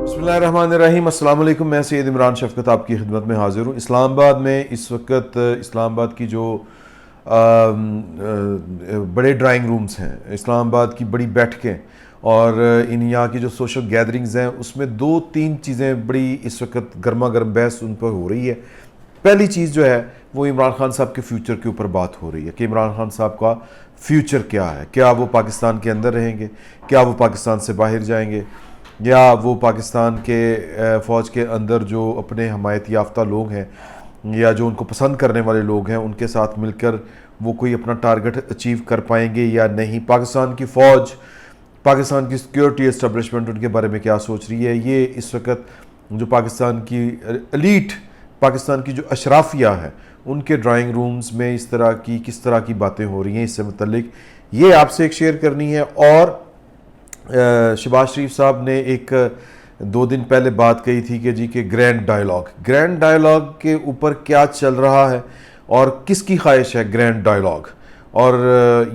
بسم اللہ الرحمن الرحیم۔ السلام علیکم، میں سید عمران شفقت آپ کی خدمت میں حاضر ہوں۔ اسلام آباد میں اس وقت اسلام آباد کی جو بڑے ڈرائنگ رومز ہیں، اسلام آباد کی بڑی بیٹھکیں اور یہاں کی جو سوشل گیدرنگز ہیں، اس میں دو تین چیزیں بڑی اس وقت گرما گرم بحث ان پر ہو رہی ہے۔ پہلی چیز جو ہے وہ عمران خان صاحب کے فیوچر کے اوپر بات ہو رہی ہے کہ عمران خان صاحب کا فیوچر کیا ہے، کیا وہ پاکستان کے اندر رہیں گے، کیا وہ پاکستان سے باہر جائیں گے، یا وہ پاکستان کے فوج کے اندر جو اپنے حمایت یافتہ لوگ ہیں یا جو ان کو پسند کرنے والے لوگ ہیں ان کے ساتھ مل کر وہ کوئی اپنا ٹارگٹ اچیو کر پائیں گے یا نہیں۔ پاکستان کی فوج، پاکستان کی سیکیورٹی اسٹیبلشمنٹ ان کے بارے میں کیا سوچ رہی ہے۔ یہ اس وقت جو پاکستان کی ایلیٹ، پاکستان کی جو اشرافیہ ہے، ان کے ڈرائنگ رومز میں کس طرح کی باتیں ہو رہی ہیں، اس سے متعلق یہ آپ سے ایک شیئر کرنی ہے۔ اور شہباز شریف صاحب نے ایک 2 دن پہلے بات کہی تھی کہ کہ گرینڈ ڈائیلاگ کے اوپر کیا چل رہا ہے اور کس کی خواہش ہے گرینڈ ڈائیلاگ۔ اور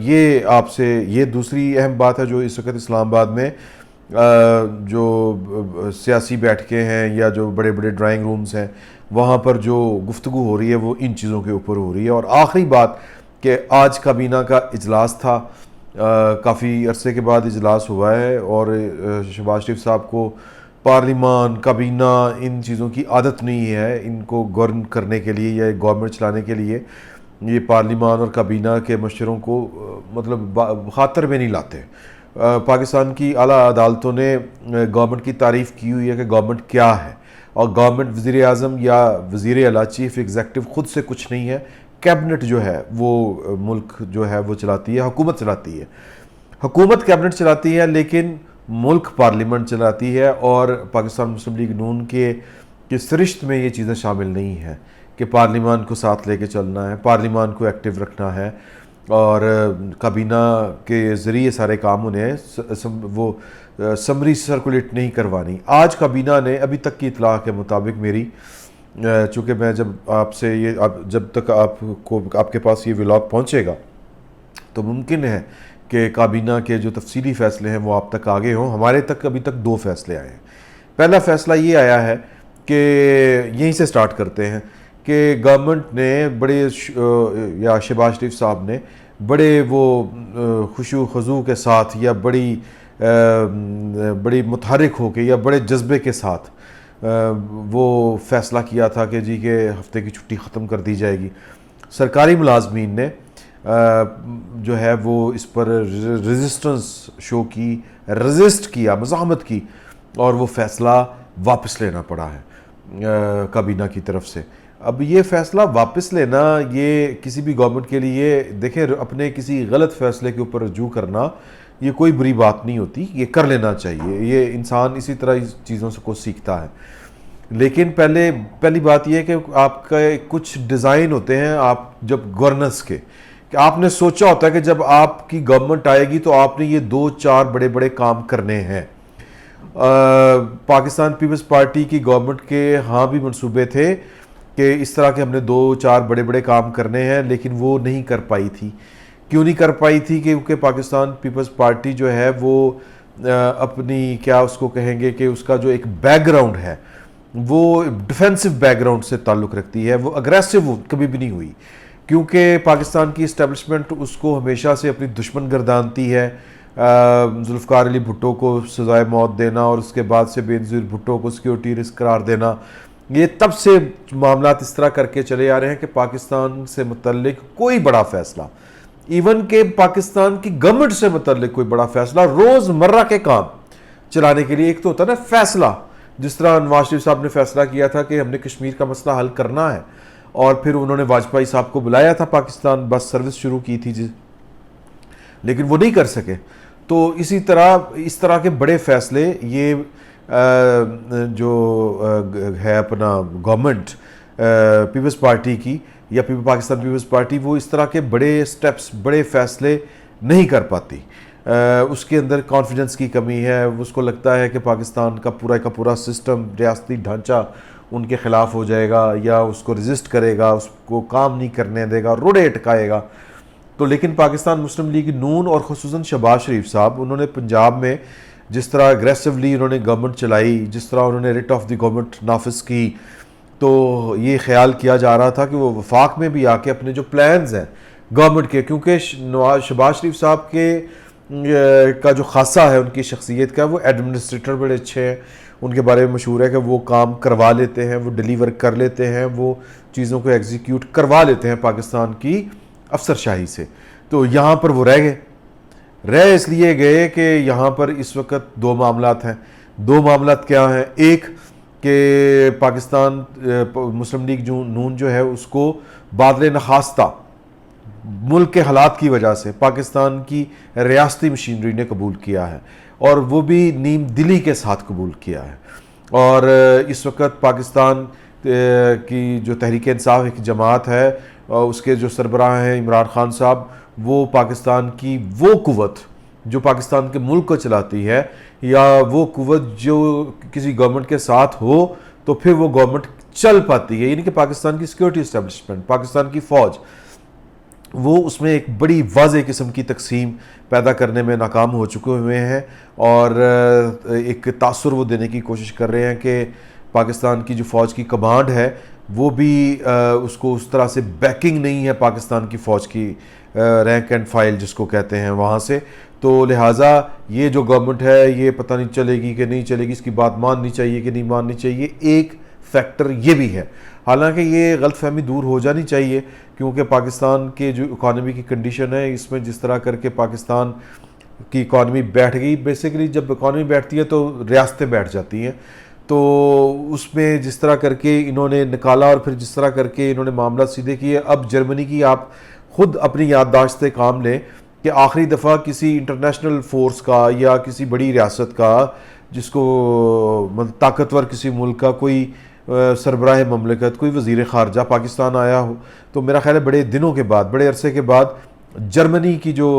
یہ آپ سے یہ دوسری اہم بات ہے جو اس وقت اسلام آباد میں جو سیاسی بیٹھکیں ہیں یا جو بڑے بڑے ڈرائنگ رومز ہیں وہاں پر جو گفتگو ہو رہی ہے وہ ان چیزوں کے اوپر ہو رہی ہے۔ اور آخری بات کہ آج کابینہ کا اجلاس تھا، کافی عرصے کے بعد اجلاس ہوا ہے اور شہباز شریف صاحب کو پارلیمان، کابینہ، ان چیزوں کی عادت نہیں ہے۔ ان کو گورن کرنے کے لیے یا گورنمنٹ چلانے کے لیے یہ پارلیمان اور کابینہ کے مشوروں کو مطلب خاطر میں نہیں لاتے۔ پاکستان کی اعلیٰ عدالتوں نے گورنمنٹ کی تعریف کی ہوئی ہے کہ گورنمنٹ کیا ہے، اور گورنمنٹ وزیر اعظم یا وزیر اعلیٰ چیف ایگزیکٹو خود سے کچھ نہیں ہے۔ کیبنٹ جو ہے وہ ملک جو ہے وہ چلاتی ہے، حکومت چلاتی ہے، حکومت کیبنٹ چلاتی ہے، لیکن ملک پارلیمنٹ چلاتی ہے۔ اور پاکستان مسلم لیگ نون کے سرشت میں یہ چیزیں شامل نہیں ہیں کہ پارلیمان کو ساتھ لے کے چلنا ہے، پارلیمان کو ایکٹیو رکھنا ہے اور کابینہ کے ذریعے سارے کام انہیں وہ سمری سرکولیٹ نہیں کروانی۔ آج کابینہ نے ابھی تک کی اطلاع کے مطابق میری، چونکہ میں جب تک آپ کے پاس یہ ولاگ پہنچے گا تو ممکن ہے کہ کابینہ کے جو تفصیلی فیصلے ہیں وہ آپ تک آگے ہوں۔ ہمارے تک ابھی تک 2 فیصلے آئے ہیں۔ پہلا فیصلہ یہ آیا ہے کہ یہیں سے سٹارٹ کرتے ہیں کہ گورنمنٹ نے یا شہباز شریف صاحب نے بڑے وہ خشوع و خضوع کے ساتھ یا بڑی متحرک ہو کے یا بڑے جذبے کے ساتھ وہ فیصلہ کیا تھا کہ کہ ہفتے کی چھٹی ختم کر دی جائے گی۔ سرکاری ملازمین نے جو ہے وہ اس پر ریزسٹنس شو کی، ریزسٹ کیا، مزاحمت کی، اور وہ فیصلہ واپس لینا پڑا ہے کابینہ کی طرف سے۔ اب یہ فیصلہ واپس لینا یہ کسی بھی گورنمنٹ کے لیے، دیکھیں، اپنے کسی غلط فیصلے کے اوپر رجوع کرنا یہ کوئی بری بات نہیں ہوتی، یہ کر لینا چاہیے، یہ انسان اسی طرح چیزوں سے کو سیکھتا ہے۔ لیکن پہلی بات یہ ہے کہ آپ کا کچھ ڈیزائن ہوتے ہیں، آپ جب گورننس کے، کہ آپ نے سوچا ہوتا ہے کہ جب آپ کی گورنمنٹ آئے گی تو آپ نے یہ 2-4 بڑے بڑے کام کرنے ہیں۔ پاکستان پیپلز پارٹی کی گورنمنٹ کے ہاں بھی منصوبے تھے کہ اس طرح کے ہم نے 2-4 بڑے بڑے کام کرنے ہیں، لیکن وہ نہیں کر پائی تھی۔ کیوں نہیں کر پائی تھی؟ کیونکہ پاکستان پیپلز پارٹی جو ہے وہ اپنی کیا اس کو کہیں گے کہ اس کا جو ایک بیک گراؤنڈ ہے وہ ڈیفینسو بیک گراؤنڈ سے تعلق رکھتی ہے، وہ اگریسو کبھی بھی نہیں ہوئی، کیونکہ پاکستان کی اسٹیبلشمنٹ اس کو ہمیشہ سے اپنی دشمن گردانتی ہے۔ ذوالفقار علی بھٹو کو سزائے موت دینا اور اس کے بعد سے بینظیر بھٹو کو سیکیورٹی رسک قرار دینا، یہ تب سے معاملات اس طرح کر کے چلے آ رہے ہیں کہ پاکستان سے متعلق کوئی بڑا فیصلہ، ایون کہ پاکستان کی گورنمنٹ سے متعلق کوئی بڑا فیصلہ، روز مرہ کے کام چلانے کے لیے ایک تو ہوتا ہے نا فیصلہ، جس طرح نواز شریف صاحب نے فیصلہ کیا تھا کہ ہم نے کشمیر کا مسئلہ حل کرنا ہے، اور پھر انہوں نے واجپئی صاحب کو بلایا تھا، پاکستان بس سروس شروع کی تھی لیکن وہ نہیں کر سکے۔ تو اس طرح کے بڑے فیصلے یہ جو ہے اپنا گورنمنٹ پیپلز پارٹی کی یا پاکستان پیپلز پارٹی، وہ اس طرح کے بڑے سٹیپس، بڑے فیصلے نہیں کر پاتی۔ اس کے اندر کانفیڈنس کی کمی ہے، اس کو لگتا ہے کہ پاکستان کا پورا سسٹم، ریاستی ڈھانچہ ان کے خلاف ہو جائے گا یا اس کو ریزسٹ کرے گا، اس کو کام نہیں کرنے دے گا، روڑے اٹکائے گا۔ تو لیکن پاکستان مسلم لیگ نون اور خصوصاً شہباز شریف صاحب، انہوں نے پنجاب میں جس طرح اگریسولی انہوں نے گورنمنٹ چلائی، جس طرح انہوں نے ریٹ آف دی گورنمنٹ نافذ کی، تو یہ خیال کیا جا رہا تھا کہ وہ وفاق میں بھی آ کے اپنے جو پلانز ہیں گورنمنٹ کے، کیونکہ شہباز شریف صاحب کا جو خاصہ ہے ان کی شخصیت کا، وہ ایڈمنسٹریٹر بڑے اچھے ہیں، ان کے بارے میں مشہور ہے کہ وہ کام کروا لیتے ہیں، وہ ڈیلیور کر لیتے ہیں، وہ چیزوں کو ایگزیکیوٹ کروا لیتے ہیں پاکستان کی افسر شاہی سے۔ تو یہاں پر وہ رہ اس لیے گئے کہ یہاں پر اس وقت دو معاملات ہیں۔ دو معاملات کیا ہیں؟ ایک کہ پاکستان مسلم لیگ نون جو ہے اس کو بادل نخواستہ ملک کے حالات کی وجہ سے پاکستان کی ریاستی مشینری نے قبول کیا ہے، اور وہ بھی نیم دلی کے ساتھ قبول کیا ہے۔ اور اس وقت پاکستان کی جو تحریک انصاف ایک جماعت ہے، اس کے جو سربراہ ہیں عمران خان صاحب، وہ پاکستان کی وہ قوت جو پاکستان کے ملک کو چلاتی ہے، یا وہ قوت جو کسی گورنمنٹ کے ساتھ ہو تو پھر وہ گورنمنٹ چل پاتی ہے، یعنی کہ پاکستان کی سیکیورٹی اسٹیبلشمنٹ، پاکستان کی فوج، وہ اس میں ایک بڑی واضح قسم کی تقسیم پیدا کرنے میں ناکام ہو چکے ہوئے ہیں، اور ایک تاثر وہ دینے کی کوشش کر رہے ہیں کہ پاکستان کی جو فوج کی کمانڈ ہے وہ بھی اس کو اس طرح سے بیکنگ نہیں ہے پاکستان کی فوج کی، رینک اینڈ فائل جس کو کہتے ہیں وہاں سے، تو لہٰذا یہ جو گورنمنٹ ہے یہ پتہ نہیں چلے گی کہ نہیں چلے گی، اس کی بات ماننی چاہیے کہ نہیں ماننی چاہیے، ایک فیکٹر یہ بھی ہے۔ حالانکہ یہ غلط فہمی دور ہو جانی چاہیے، کیونکہ پاکستان کے جو اکانومی کی کنڈیشن ہے، اس میں جس طرح کر کے پاکستان کی اکانومی بیٹھ گئی، بیسیکلی جب اکانومی بیٹھتی ہے تو ریاستیں بیٹھ جاتی ہیں، تو اس میں جس طرح کر کے انہوں نے نکالا اور پھر جس طرح کر کے انہوں نے معاملات سیدھے کیے۔ اب جرمنی کی آپ خود اپنی یادداشت سے کام لیں کہ آخری دفعہ کسی انٹرنیشنل فورس کا یا کسی بڑی ریاست کا، جس کو طاقتور کسی ملک کا کوئی سربراہ مملکت، کوئی وزیر خارجہ پاکستان آیا ہو، تو میرا خیال ہے بڑے دنوں کے بعد، بڑے عرصے کے بعد جرمنی کی جو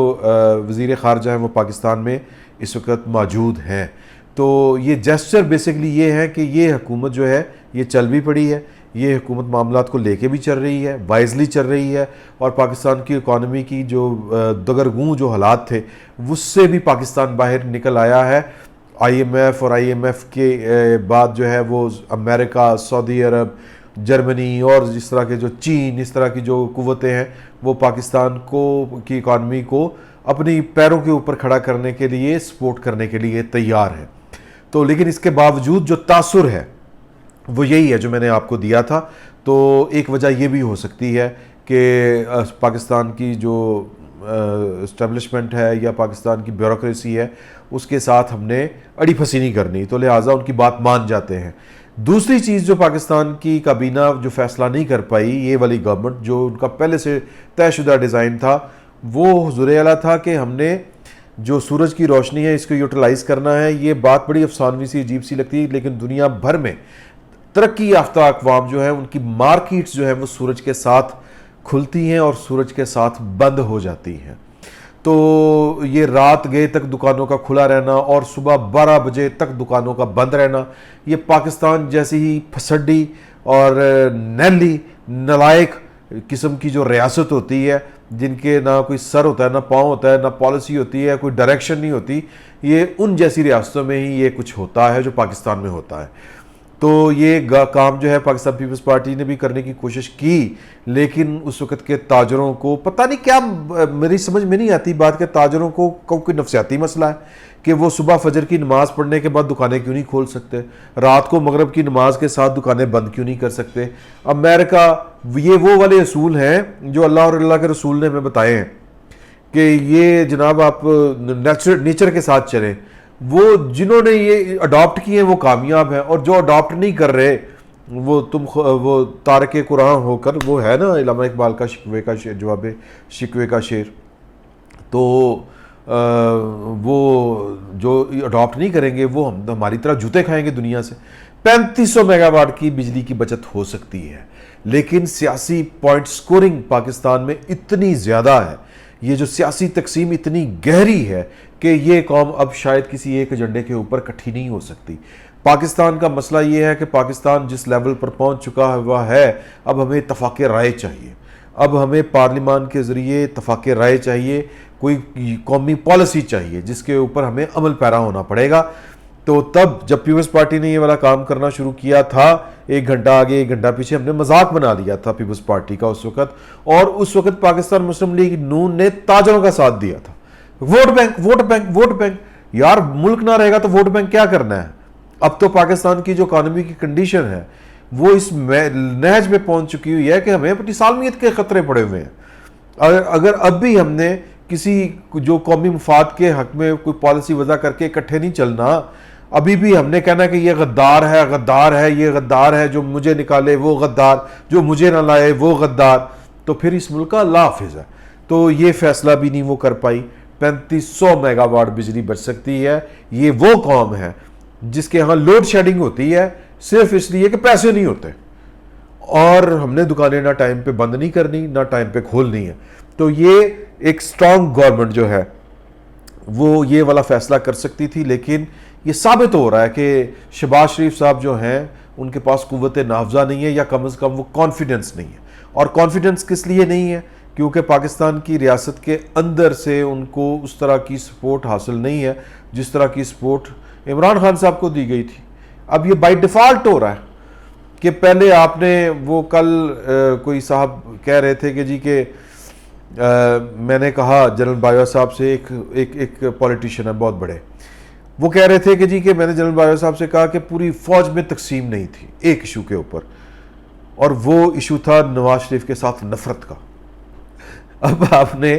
وزیر خارجہ ہیں وہ پاکستان میں اس وقت موجود ہیں۔ تو یہ جیسچر بیسیکلی یہ ہے کہ یہ حکومت جو ہے یہ چل بھی پڑی ہے، یہ حکومت معاملات کو لے کے بھی چل رہی ہے، وائزلی چل رہی ہے، اور پاکستان کی اکانومی کی جو دگرگوں جو حالات تھے اس سے بھی پاکستان باہر نکل آیا ہے۔ آئی ایم ایف اور آئی ایم ایف کے بعد جو ہے وہ امریکہ، سعودی عرب، جرمنی اور جس طرح کے جو چین، اس طرح کی جو قوتیں ہیں وہ پاکستان کی اکانومی کو اپنی پیروں کے اوپر کھڑا کرنے کے لیے، سپورٹ کرنے کے لیے تیار ہے۔ تو لیکن اس کے باوجود جو تاثر ہے وہ یہی ہے جو میں نے آپ کو دیا تھا۔ تو ایک وجہ یہ بھی ہو سکتی ہے کہ پاکستان کی جو اسٹیبلشمنٹ ہے یا پاکستان کی بیوروکریسی ہے اس کے ساتھ ہم نے اڑی پھنسی نہیں کرنی، تو لہٰذا ان کی بات مان جاتے ہیں۔ دوسری چیز جو پاکستان کی کابینہ جو فیصلہ نہیں کر پائی، یہ والی گورنمنٹ جو ان کا پہلے سے طے شدہ ڈیزائن تھا، وہ حضور اعلیٰ تھا کہ ہم نے جو سورج کی روشنی ہے اس کو یوٹیلائز کرنا ہے۔ یہ بات بڑی افسانوی سی عجیب سی لگتی ہے، لیکن دنیا بھر میں ترقی یافتہ اقوام جو ہیں ان کی مارکیٹس جو ہیں وہ سورج کے ساتھ کھلتی ہیں اور سورج کے ساتھ بند ہو جاتی ہیں۔ تو یہ رات گئے تک دکانوں کا کھلا رہنا اور صبح 12 بجے تک دکانوں کا بند رہنا، یہ پاکستان جیسی ہی پھسڈی اور نیلی نلائق قسم کی جو ریاست ہوتی ہے، جن کے نہ کوئی سر ہوتا ہے، نہ پاؤں ہوتا ہے، نہ پالیسی ہوتی ہے، کوئی ڈائریکشن نہیں ہوتی، یہ ان جیسی ریاستوں میں ہی یہ کچھ ہوتا ہے جو پاکستان میں ہوتا ہے۔ تو یہ کام جو ہے پاکستان پیپلز پارٹی نے بھی کرنے کی کوشش کی، لیکن اس وقت کے تاجروں کو پتہ نہیں کیا، میری سمجھ میں نہیں آتی بات کہ تاجروں کو کوئی نفسیاتی مسئلہ ہے کہ وہ صبح فجر کی نماز پڑھنے کے بعد دکانیں کیوں نہیں کھول سکتے، رات کو مغرب کی نماز کے ساتھ دکانیں بند کیوں نہیں کر سکتے۔ امریکہ، یہ وہ والے اصول ہیں جو اللہ اور اللہ کے رسول نے ہمیں بتائے ہیں کہ یہ جناب آپ نیچر کے ساتھ چلیں۔ وہ جنہوں نے یہ اڈاپٹ کیے ہیں وہ کامیاب ہیں، اور جو اڈاپٹ نہیں کر رہے وہ تارک قرآن ہو کر، وہ ہے نا علامہ اقبال کا شکوے کا شعر، جواب شکوے کا شعر، تو وہ جو اڈاپٹ نہیں کریں گے وہ ہماری طرح جوتے کھائیں گے دنیا سے۔ 3500 میگا واٹ کی بجلی کی بچت ہو سکتی ہے، لیکن سیاسی پوائنٹ سکورنگ پاکستان میں اتنی زیادہ ہے، یہ جو سیاسی تقسیم اتنی گہری ہے کہ یہ قوم اب شاید کسی ایک ایجنڈے کے اوپر اکٹھی نہیں ہو سکتی۔ پاکستان کا مسئلہ یہ ہے کہ پاکستان جس لیول پر پہنچ چکا ہوا ہے، اب ہمیں اتفاق رائے چاہیے، اب ہمیں پارلیمان کے ذریعے اتفاق رائے چاہیے، کوئی قومی پالیسی چاہیے جس کے اوپر ہمیں عمل پیرا ہونا پڑے گا. تو تب جب پیپلز پارٹی نے یہ والا کام کرنا شروع کیا تھا، 1 گھنٹہ آگے 1 گھنٹہ پیچھے، ہم نے مذاق بنا دیا تھا پیپلز پارٹی کا اس وقت. اور اس وقت پاکستان مسلم لیگ نون نے تاجروں کا ساتھ دیا تھا. Vote bank vote bank vote bank. یار ملک نہ رہے گا تو ووٹ بینک کیا کرنا ہے؟ اب تو پاکستان کی جو اکانومی کی کنڈیشن ہے وہ اس نہج میں پہنچ چکی ہوئی ہے کہ ہمیں اپنی سالمیت کے خطرے پڑے ہوئے ہیں. اگر اب بھی ہم نے کسی جو قومی مفاد کے حق میں کوئی پالیسی وضع کر کے اکٹھے نہیں چلنا، ابھی بھی ہم نے کہنا کہ یہ غدار ہے، غدار ہے، یہ غدار ہے، جو مجھے نکالے وہ غدار، جو مجھے نہ لائے وہ غدار، تو پھر اس ملک کا اللہ حافظ ہے. تو یہ فیصلہ بھی نہیں وہ کر پائی. 3500 میگا واٹ بجلی بچ سکتی ہے. یہ وہ قوم ہے جس کے ہاں لوڈ شیڈنگ ہوتی ہے صرف اس لیے کہ پیسے نہیں ہوتے، اور ہم نے دکانیں نہ ٹائم پہ بند نہیں کرنی نہ ٹائم پہ کھولنی ہے. تو یہ ایک سٹرونگ گورنمنٹ جو ہے وہ یہ والا فیصلہ کر سکتی تھی. لیکن یہ ثابت ہو رہا ہے کہ شہباز شریف صاحب جو ہیں ان کے پاس قوت نافذہ نہیں ہے، یا کم از کم وہ کانفیڈنس نہیں ہے. اور کانفیڈنس کس لیے نہیں ہے؟ کیونکہ پاکستان کی ریاست کے اندر سے ان کو اس طرح کی سپورٹ حاصل نہیں ہے جس طرح کی سپورٹ عمران خان صاحب کو دی گئی تھی. اب یہ بائی ڈیفالٹ ہو رہا ہے کہ پہلے آپ نے وہ کل کوئی صاحب کہہ رہے تھے کہ جی کہ میں نے کہا جنرل باجوہ صاحب سے، ایک پولیٹیشین ہے بہت بڑے، وہ کہہ رہے تھے کہ جی کہ میں نے جنرل باجوہ صاحب سے کہا کہ پوری فوج میں تقسیم نہیں تھی ایک ایشو کے اوپر، اور وہ ایشو تھا نواز شریف کے ساتھ نفرت کا. اب آپ نے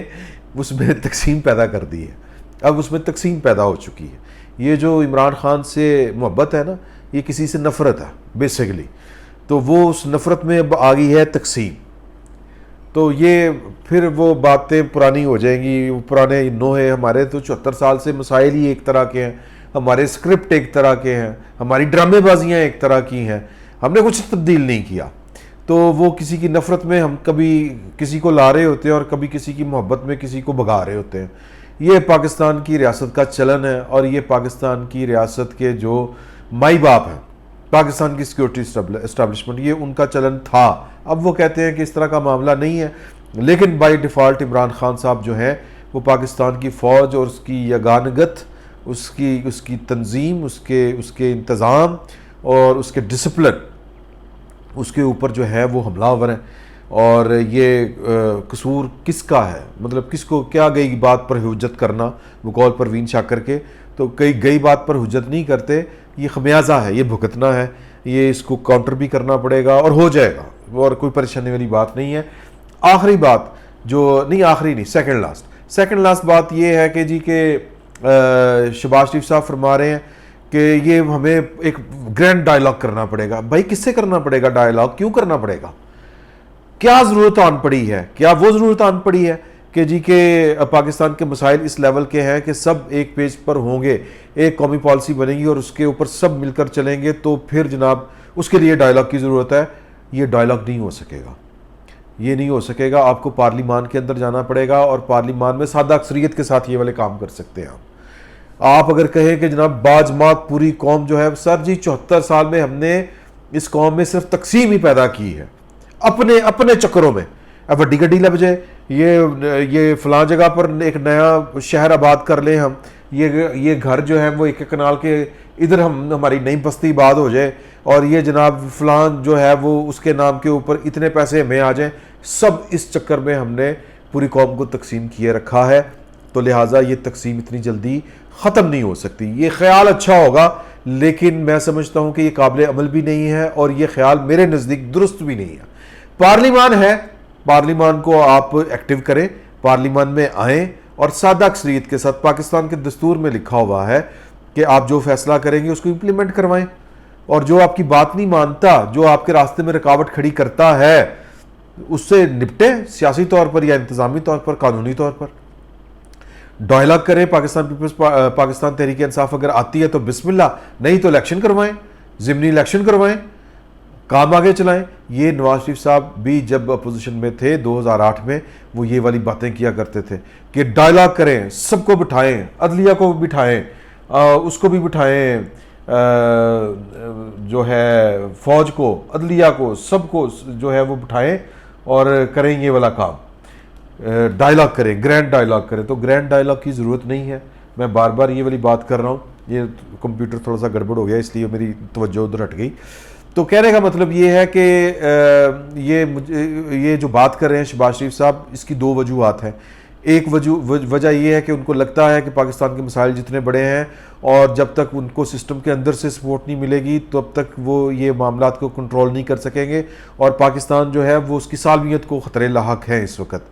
اس میں تقسیم پیدا کر دی ہے، اب اس میں تقسیم پیدا ہو چکی ہے. یہ جو عمران خان سے محبت ہے نا، یہ کسی سے نفرت ہے بیسیکلی. تو وہ اس نفرت میں اب آ گئی ہے تقسیم. تو یہ پھر وہ باتیں پرانی ہو جائیں گی. پرانے نوحے ہمارے تو 74 سال سے مسائل ہی ایک طرح کے ہیں، ہمارے سکرپٹ ایک طرح کے ہیں، ہماری ڈرامے بازیاں ایک طرح کی ہیں، ہم نے کچھ تبدیل نہیں کیا. تو وہ کسی کی نفرت میں ہم کبھی کسی کو لا رہے ہوتے ہیں اور کبھی کسی کی محبت میں کسی کو بھگا رہے ہوتے ہیں. یہ پاکستان کی ریاست کا چلن ہے، اور یہ پاکستان کی ریاست کے جو مائی باپ ہیں، پاکستان کی سیکورٹی اسٹیبلشمنٹ، یہ ان کا چلن تھا. اب وہ کہتے ہیں کہ اس طرح کا معاملہ نہیں ہے، لیکن بائی ڈیفالٹ عمران خان صاحب جو ہیں وہ پاکستان کی فوج اور اس کی یگانگت، اس کی تنظیم، اس کے انتظام اور اس کے ڈسپلن، اس کے اوپر جو ہے وہ حملہ آور ہیں. اور یہ قصور کس کا ہے؟ مطلب کس کو کیا گئی بات پر حجت کرنا، بقول پروین شاکر کے، تو کئی گئی بات پر حجت نہیں کرتے. یہ خمیازہ ہے، یہ بھگتنا ہے، یہ اس کو کاؤنٹر بھی کرنا پڑے گا اور ہو جائے گا، اور کوئی پریشانی والی بات نہیں ہے. آخری بات جو نہیں، آخری نہیں، سیکنڈ لاسٹ بات یہ ہے کہ جی کہ شہباز شریف صاحب فرما رہے ہیں کہ یہ ہمیں ایک گرینڈ ڈائلاگ کرنا پڑے گا. بھائی کس سے کرنا پڑے گا ڈائلاگ؟ کیوں کرنا پڑے گا؟ کیا ضرورت آن پڑی ہے؟ کیا وہ ضرورت آن پڑی ہے کہ جی کہ پاکستان کے مسائل اس لیول کے ہیں کہ سب ایک پیج پر ہوں گے، ایک قومی پالیسی بنے گی اور اس کے اوپر سب مل کر چلیں گے، تو پھر جناب اس کے لیے ڈائلاگ کی ضرورت ہے؟ یہ ڈائلاگ نہیں ہو سکے گا، یہ نہیں ہو سکے گا. آپ کو پارلیمان کے اندر جانا پڑے گا، اور پارلیمان میں سادہ اکثریت کے ساتھ یہ والے کام کر سکتے ہیں. آپ اگر کہیں کہ جناب باجماعت پوری قوم جو ہے، سر جی 74 سال میں ہم نے اس قوم میں صرف تقسیم ہی پیدا کی ہے اپنے چکروں میں. اب وڈی گڈی لب جائے، یہ فلاں جگہ پر ایک نیا شہر آباد کر لیں ہم، یہ گھر جو ہے وہ 1 کنال کے ادھر ہماری نئی بستی آباد ہو جائے، اور یہ جناب فلاں جو ہے وہ اس کے نام کے اوپر اتنے پیسے ہمیں آ جائیں. سب اس چکر میں ہم نے پوری قوم کو تقسیم کیے رکھا ہے. تو لہٰذا یہ تقسیم اتنی جلدی ختم نہیں ہو سکتی. یہ خیال اچھا ہوگا، لیکن میں سمجھتا ہوں کہ یہ قابل عمل بھی نہیں ہے، اور یہ خیال میرے نزدیک درست بھی نہیں ہے. پارلیمان ہے، پارلیمان کو آپ ایکٹیو کریں، پارلیمان میں آئیں اور سادہ اکثریت کے ساتھ. پاکستان کے دستور میں لکھا ہوا ہے کہ آپ جو فیصلہ کریں گے اس کو امپلیمنٹ کروائیں، اور جو آپ کی بات نہیں مانتا، جو آپ کے راستے میں رکاوٹ کھڑی کرتا ہے، اس سے نپٹیں سیاسی طور پر یا انتظامی طور پر، قانونی طور پر. ڈائلاگ کریں. پاکستان تحریک انصاف اگر آتی ہے تو بسم اللہ، نہیں تو الیکشن کروائیں، ضمنی الیکشن کروائیں، کام آگے چلائیں. یہ نواز شریف صاحب بھی جب اپوزیشن میں تھے 2008 میں، وہ یہ والی باتیں کیا کرتے تھے کہ ڈائلاگ کریں، سب کو بٹھائیں، عدلیہ کو بھی بٹھائیں، اس کو بھی بٹھائیں، جو ہے فوج کو، عدلیہ کو، سب کو جو ہے وہ بٹھائیں اور کریں یہ والا کام. ڈائلاگ کریں، گرینڈ ڈائلاگ کریں، تو گرینڈ ڈائلاگ کی ضرورت نہیں ہے. میں بار بار یہ والی بات کر رہا ہوں، یہ کمپیوٹر تھوڑا سا گڑبڑ ہو گیا اس لیے میری توجہ ادھر ہٹ گئی. تو کہنے کا مطلب یہ ہے کہ یہ جو بات کر رہے ہیں شہباز شریف صاحب، اس کی دو وجوہات ہیں. ایک وجہ یہ ہے کہ ان کو لگتا ہے کہ پاکستان کے مسائل جتنے بڑے ہیں اور جب تک ان کو سسٹم کے اندر سے سپورٹ نہیں ملے گی تب تک وہ یہ معاملات کو کنٹرول نہیں کر سکیں گے، اور پاکستان جو ہے وہ اس کی سالمیت کو خطرے لاحق ہے اس وقت.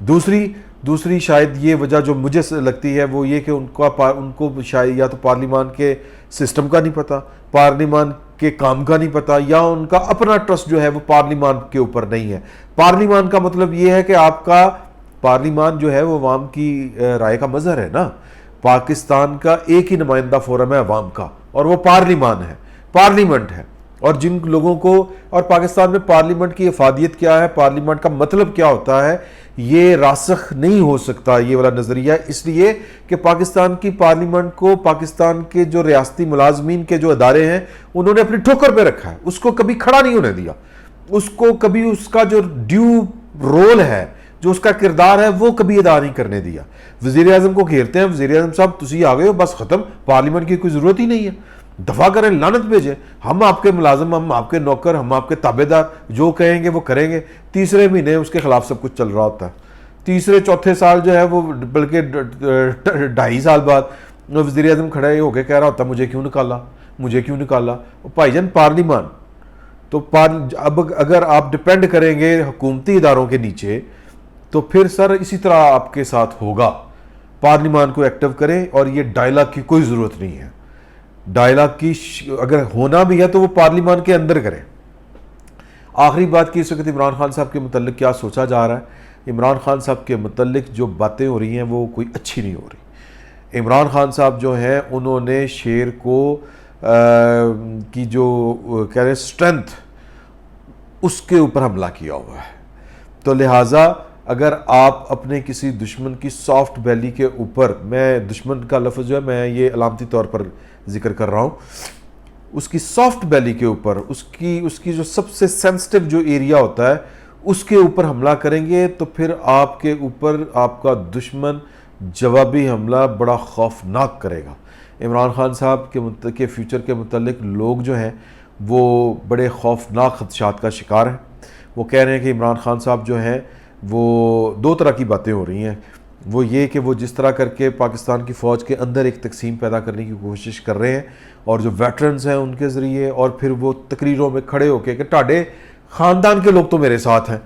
دوسری شاید یہ وجہ جو مجھے لگتی ہے وہ یہ کہ ان کو شاید یا تو پارلیمان کے سسٹم کا نہیں پتہ، پارلیمان کے کام کا نہیں پتہ، یا ان کا اپنا ٹرسٹ جو ہے وہ پارلیمان کے اوپر نہیں ہے. پارلیمان کا مطلب یہ ہے کہ آپ کا پارلیمان جو ہے وہ عوام کی رائے کا مظہر ہے نا. پاکستان کا ایک ہی نمائندہ فورم ہے عوام کا، اور وہ پارلیمان ہے، پارلیمنٹ ہے. اور جن لوگوں کو، اور پاکستان میں پارلیمنٹ کی افادیت کیا ہے، پارلیمنٹ کا مطلب کیا ہوتا ہے، یہ راسخ نہیں ہو سکتا یہ والا نظریہ، اس لیے کہ پاکستان کی پارلیمنٹ کو پاکستان کے جو ریاستی ملازمین کے جو ادارے ہیں انہوں نے اپنی ٹھوکر پہ رکھا ہے، اس کو کبھی کھڑا نہیں ہونے دیا، اس کو کبھی اس کا جو ڈیو رول ہے، جو اس کا کردار ہے، وہ کبھی ادا نہیں کرنے دیا. وزیر اعظم کو گھیرتے ہیں، وزیر اعظم صاحب تسی آ گئے ہو، بس ختم، پارلیمنٹ کی کوئی ضرورت ہی نہیں ہے، دفاع کریں، لعنت بھیجیں، ہم آپ کے ملازم، ہم آپ کے نوکر، ہم آپ کے تابع دار، جو کہیں گے وہ کریں گے. تیسرے مہینے اس کے خلاف سب کچھ چل رہا ہوتا ہے. تیسرے چوتھے سال جو ہے وہ، بلکہ 2.5 سال بعد وزیر اعظم کھڑے ہو کے کہہ رہا ہوتا مجھے کیوں نکالا، مجھے کیوں نکالا. بھائی جان پارلیمان تو اب اگر آپ ڈپینڈ کریں گے حکومتی اداروں کے نیچے تو پھر سر اسی طرح آپ کے ساتھ ہوگا. پارلیمان کو ایکٹیو کریں، اور یہ ڈائلاگ کی کوئی ضرورت نہیں ہے. ڈائلاگ کی اگر ہونا بھی ہے تو وہ پارلیمان کے اندر کریں. آخری بات کی اس وقت عمران خان صاحب کے متعلق کیا سوچا جا رہا ہے. عمران خان صاحب کے متعلق جو باتیں ہو رہی ہیں وہ کوئی اچھی نہیں ہو رہی. عمران خان صاحب جو ہیں انہوں نے شیر کو کی جو کہہ رہے اسٹرینتھ، اس کے اوپر حملہ کیا ہوا ہے. تو لہٰذا اگر آپ اپنے کسی دشمن کی سافٹ بیلی کے اوپر، میں دشمن کا لفظ جو ہے میں یہ علامتی طور پر ذکر کر رہا ہوں، اس کی سافٹ بیلی کے اوپر، اس کی جو سب سے سینسٹیو جو ایریا ہوتا ہے اس کے اوپر حملہ کریں گے تو پھر آپ کے اوپر آپ کا دشمن جوابی حملہ بڑا خوفناک کرے گا. عمران خان صاحب کے فیوچر کے متعلق لوگ جو ہیں وہ بڑے خوفناک خدشات کا شکار ہیں. وہ کہہ رہے ہیں کہ عمران خان صاحب جو ہیں وہ دو طرح کی باتیں ہو رہی ہیں. وہ یہ کہ وہ جس طرح کر کے پاکستان کی فوج کے اندر ایک تقسیم پیدا کرنے کی کوشش کر رہے ہیں، اور جو ویٹرنز ہیں ان کے ذریعے، اور پھر وہ تقریروں میں کھڑے ہو کے کہ ٹاڈے خاندان کے لوگ تو میرے ساتھ ہیں،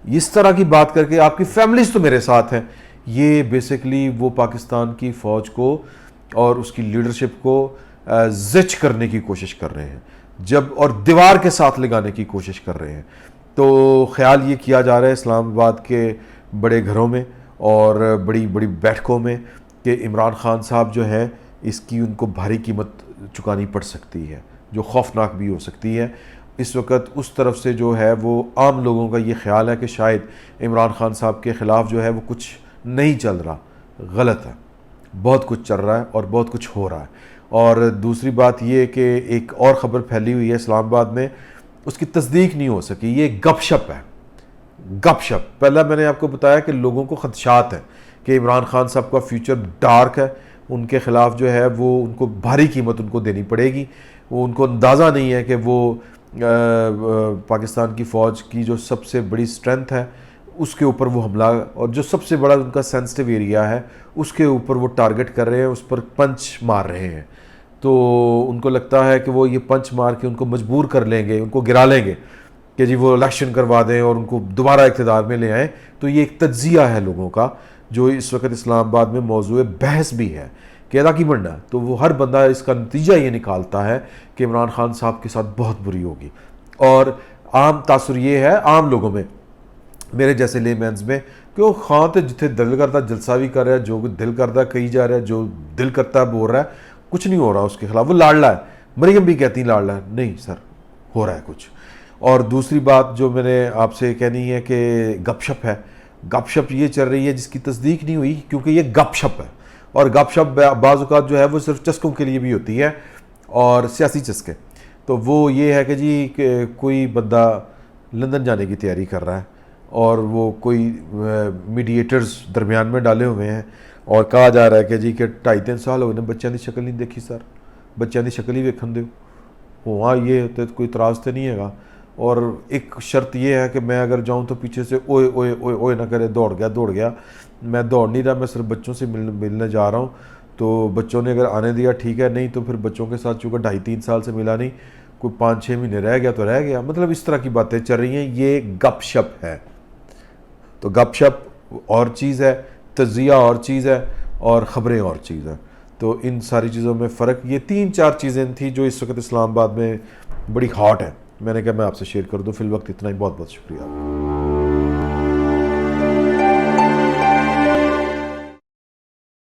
اس طرح کی بات کر کے آپ کی فیملیز تو میرے ساتھ ہیں. یہ بیسیکلی وہ پاکستان کی فوج کو اور اس کی لیڈرشپ کو زچ کرنے کی کوشش کر رہے ہیں، اور دیوار کے ساتھ لگانے کی کوشش کر رہے ہیں. تو خیال یہ کیا جا رہا ہے اسلام آباد کے بڑے گھروں میں اور بڑی بڑی بیٹھکوں میں کہ عمران خان صاحب جو ہیں اس کی ان کو بھاری قیمت چکانی پڑ سکتی ہے، جو خوفناک بھی ہو سکتی ہے. اس وقت اس طرف سے جو ہے وہ عام لوگوں کا یہ خیال ہے کہ شاید عمران خان صاحب کے خلاف جو ہے وہ کچھ نہیں چل رہا، غلط ہے، بہت کچھ چل رہا ہے اور بہت کچھ ہو رہا ہے. اور دوسری بات یہ کہ ایک اور خبر پھیلی ہوئی ہے اسلام آباد میں، اس کی تصدیق نہیں ہو سکی، یہ گپ شپ ہے، گپ شپ. پہلا میں نے آپ کو بتایا کہ لوگوں کو خدشات ہیں کہ عمران خان صاحب کا فیوچر ڈارک ہے، ان کے خلاف جو ہے وہ ان کو بھاری قیمت ان کو دینی پڑے گی. وہ ان کو اندازہ نہیں ہے کہ وہ پاکستان کی فوج کی جو سب سے بڑی اسٹرینتھ ہے اس کے اوپر وہ حملہ، اور جو سب سے بڑا ان کا سینسٹیو ایریا ہے اس کے اوپر وہ ٹارگٹ کر رہے ہیں، اس پر پنچ مار رہے ہیں. تو ان کو لگتا ہے کہ وہ یہ پنچ مار کے ان کو مجبور کر لیں گے، ان کو گرا لیں گے کہ جی وہ الیکشن کروا دیں اور ان کو دوبارہ اقتدار میں لے آئیں. تو یہ ایک تجزیہ ہے لوگوں کا جو اس وقت اسلام آباد میں موضوع بحث بھی ہے کہ ادا کی بننا. تو وہ ہر بندہ اس کا نتیجہ یہ نکالتا ہے کہ عمران خان صاحب کے ساتھ بہت بری ہوگی. اور عام تاثر یہ ہے عام لوگوں میں، میرے جیسے لے مینز میں، کہ وہ خان تو جتنے دل کرتا جلسہ بھی کر رہا ہے، جو دل کرتا کہی جا رہا ہے، جو دل کرتا ہے بول رہا ہے، کچھ نہیں ہو رہا اس کے خلاف. وہ لاڑلا ہے، مریم بھی کہتی لاڑلا ہے، نہیں سر ہو رہا ہے کچھ. اور دوسری بات جو میں نے آپ سے کہنی ہے کہ گپ شپ ہے، گپ شپ یہ چل رہی ہے جس کی تصدیق نہیں ہوئی، کیونکہ یہ گپ شپ ہے، اور گپ شپ بعض اوقات جو ہے وہ صرف چسکوں کے لیے بھی ہوتی ہے اور سیاسی چسکے. تو وہ یہ ہے کہ جی کہ کوئی بندہ لندن جانے کی تیاری کر رہا ہے اور وہ کوئی میڈیٹرز درمیان میں ڈالے ہوئے ہیں اور کہا جا رہا ہے کہ جی کہ 2.5-3 سال ہو گئے بچوں کی شکل نہیں دیکھی سر, بچوں کی شکل ہی ویکھن دیو ہاں یہ تو کوئی اعتراض تو نہیں ہے گا. اور ایک شرط یہ ہے کہ میں اگر جاؤں تو پیچھے سے اوئے اوئے اوئے اوئے نہ کرے دوڑ گیا, میں دوڑ نہیں رہا, میں صرف بچوں سے ملنے جا رہا ہوں. تو بچوں نے اگر آنے دیا ٹھیک ہے, نہیں تو پھر بچوں کے ساتھ چونکہ 2.5-3 سال سے ملا نہیں, کوئی 5-6 مہینے رہ گیا تو رہ گیا. مطلب اس طرح کی باتیں چل رہی ہیں, یہ گپ شپ ہے. تو گپ شپ اور چیز ہے, تجزیہ اور چیز ہے, اور خبریں اور چیز ہے. تو ان ساری چیزوں میں فرق, یہ 3-4 چیزیں تھیں جو اس وقت اسلام آباد میں بڑی ہاٹ ہیں. میں نے کہا میں آپ سے شیئر کر دوں. فی الوقت اتنا ہی, بہت بہت شکریہ.